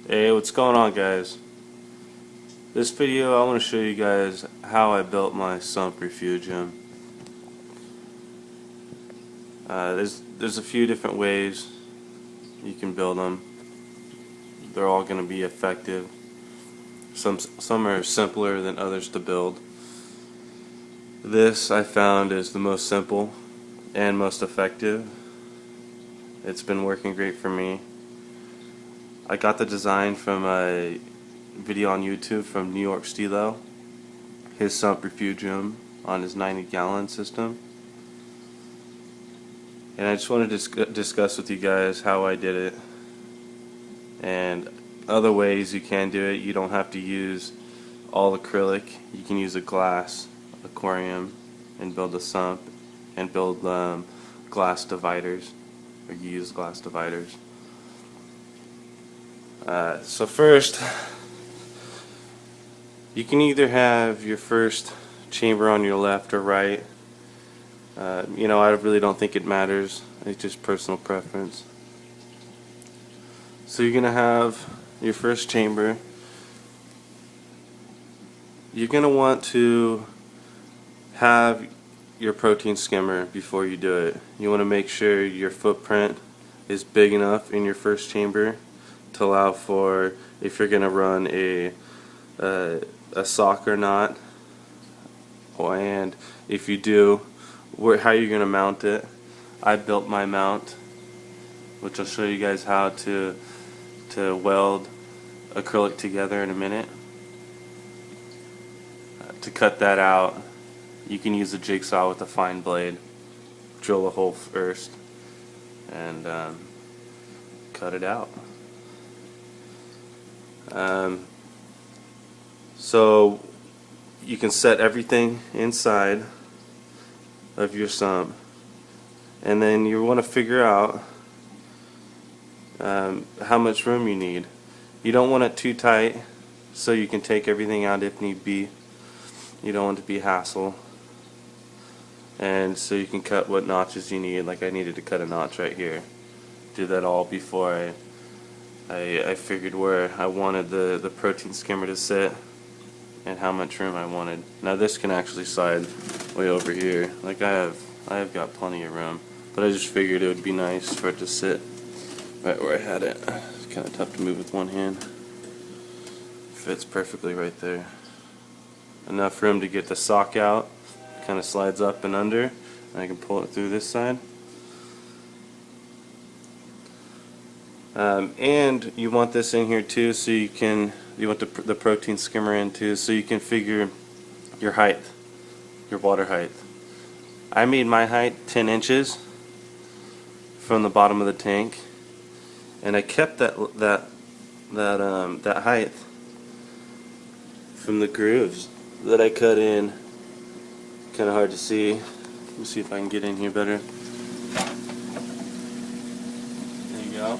Hey, what's going on, guys? This video I want to show you guys how I built my sump refugium. There's a few different ways you can build them. They're all going to be effective. Some are simpler than others to build. This I found is the most simple and most effective. It's been working great for me. I got the design from a video on YouTube from New York Stilo, his sump refugium on his 90-gallon system. And I just wanted to discuss with you guys how I did it and other ways you can do it. You don't have to use all acrylic. You can use a glass aquarium and build a sump and build glass dividers, or use glass dividers. So first, you can either have your first chamber on your left or right. I really don't think it matters. It's just personal preference. So you're going to have your first chamber. You're going to want to have your protein skimmer before you do it. You want to make sure your footprint is big enough in your first chamber to allow for, if you're going to run a soccer knot, and if you do, how you're going to mount it. I built my mount, which I'll show you guys how to weld acrylic together in a minute. To cut that out, you can use a jigsaw with a fine blade. Drill a hole first and cut it out. So you can set everything inside of your sump, and then you want to figure out how much room you need. You don't want it too tight, so you can take everything out if need be. You don't want it to be a hassle, and so you can cut what notches you need. Like I needed to cut a notch right here. Did that all before I figured where I wanted the protein skimmer to sit and how much room I wanted. Now this can actually slide way over here. Like I have got plenty of room, but I just figured it would be nice for it to sit right where I had it. It's kind of tough to move with one hand. Fits perfectly right there. Enough room to get the sock out. Kind of slides up and under, and I can pull it through this side. And you want this in here too, so you want the protein skimmer in too, so you can figure your height, your water height. I made my height 10 inches from the bottom of the tank, and I kept that height from the grooves that I cut in. Kind of hard to see. Let me see if I can get in here better. There you go.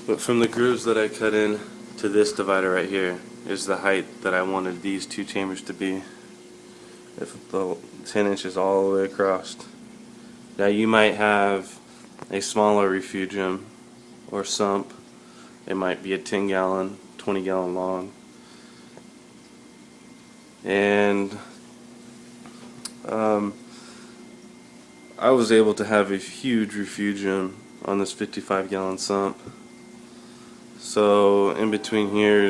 But from the grooves that I cut in to this divider right here is the height that I wanted these two chambers to be. If the 10 inches all the way across. Now you might have a smaller refugium or sump. It might be a 10-gallon, 20-gallon long. And I was able to have a huge refugium on this 55-gallon sump. So in between here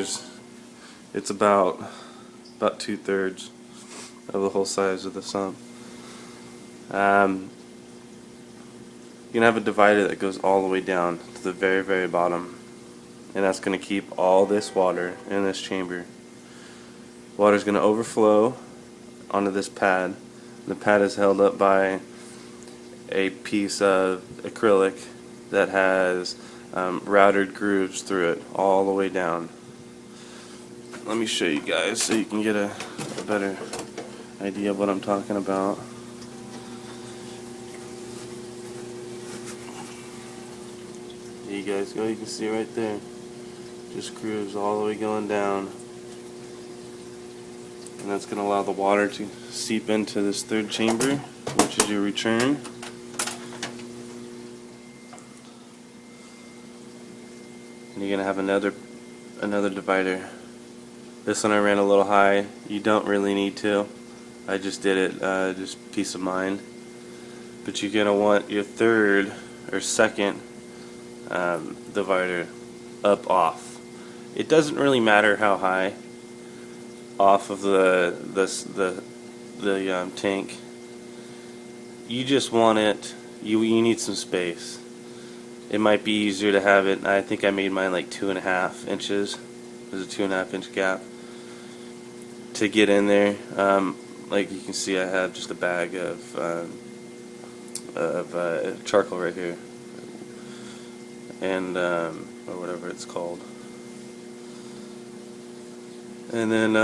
it's about 2/3 of the whole size of the sump. You can have a divider that goes all the way down to the very, very bottom, and that's going to keep all this water in this chamber. Water is going to overflow onto this pad. The pad is held up by a piece of acrylic that has routed grooves through it all the way down. Let me show you guys so you can get a better idea of what I'm talking about. There you guys go, you can see right there. Just grooves all the way going down. And that's going to allow the water to seep into this third chamber, which is your return. and you're gonna have another divider. This one I ran a little high. You don't really need to. I just did it just peace of mind. But you're gonna want your third or second divider up off. It doesn't really matter how high off of the tank. You just want it. You need some space. It might be easier to have it. I think I made mine like 2.5 inches. There's a 2.5 inch gap to get in there. Like you can see, I have just a bag of charcoal right here, and or whatever it's called. And then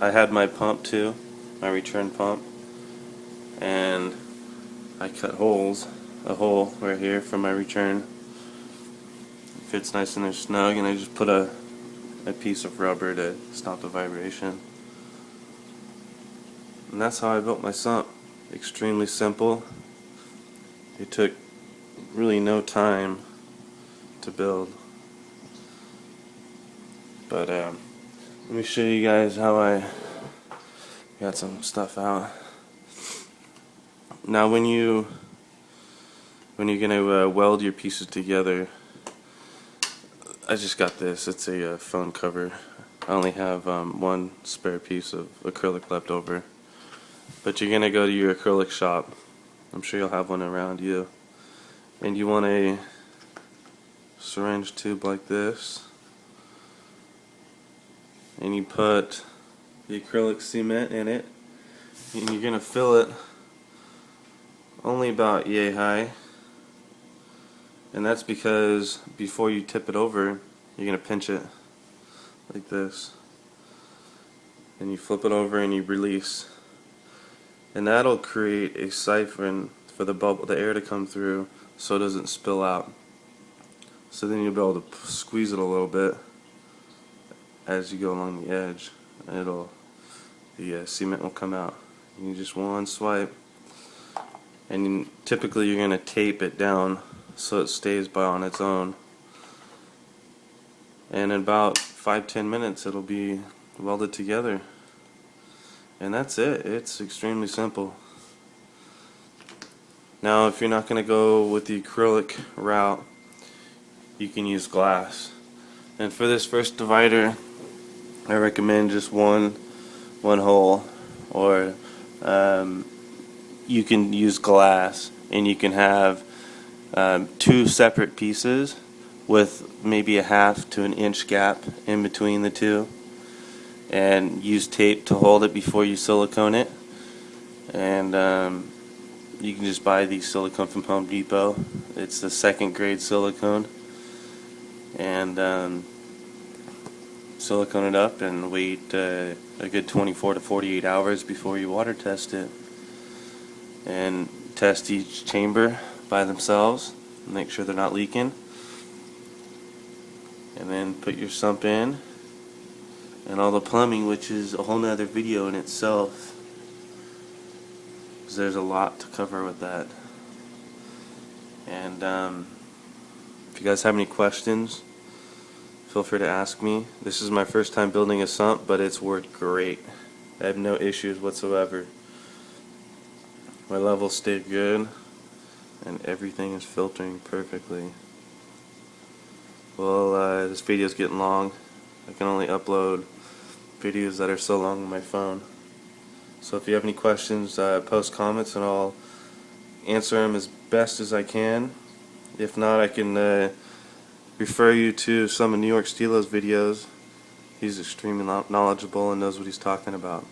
I had my pump too, my return pump, and I cut a hole right here for my return. It fits nice in there snug, and I just put a piece of rubber to stop the vibration. And that's how I built my sump. Extremely simple. It took really no time to build. But let me show you guys how I got some stuff out. Now when you're gonna weld your pieces together, I just got this. It's a phone cover. I only have one spare piece of acrylic left over. But you're gonna go to your acrylic shop. I'm sure you'll have one around you. And you want a syringe tube like this. And you put the acrylic cement in it. And you're gonna fill it only about yay high. And that's because before you tip it over, you're going to pinch it like this. And you flip it over and you release. And that'll create a siphon for the air to come through so it doesn't spill out. So then you'll be able to squeeze it a little bit as you go along the edge. And the cement will come out. You just one swipe. And typically you're going to tape it down so it stays on its own. And in about 5-10 minutes it'll be welded together. And that's it. It's extremely simple. Now if you're not going to go with the acrylic route, you can use glass. And for this first divider, I recommend just one hole, or you can use glass, and you can have 2 separate pieces with maybe a 1/2 to 1 inch gap in between the two, and use tape to hold it before you silicone it. And you can just buy the silicone from Home Depot. It's the 2nd grade silicone, and silicone it up and wait a good 24 to 48 hours before you water test it, and test each chamber by themselves, make sure they're not leaking, and then put your sump in and all the plumbing, which is a whole nother video in itself, because there's a lot to cover with that. And if you guys have any questions, feel free to ask me. This is my first time building a sump, but it's worked great. I have no issues whatsoever. My levels stay good, and everything is filtering perfectly. Well, this video is getting long. I can only upload videos that are so long on my phone. So if you have any questions, post comments and I'll answer them as best as I can. If not, I can refer you to some of New York Steelo's videos. He's extremely knowledgeable and knows what he's talking about.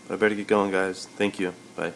But I better get going, guys. Thank you. Bye.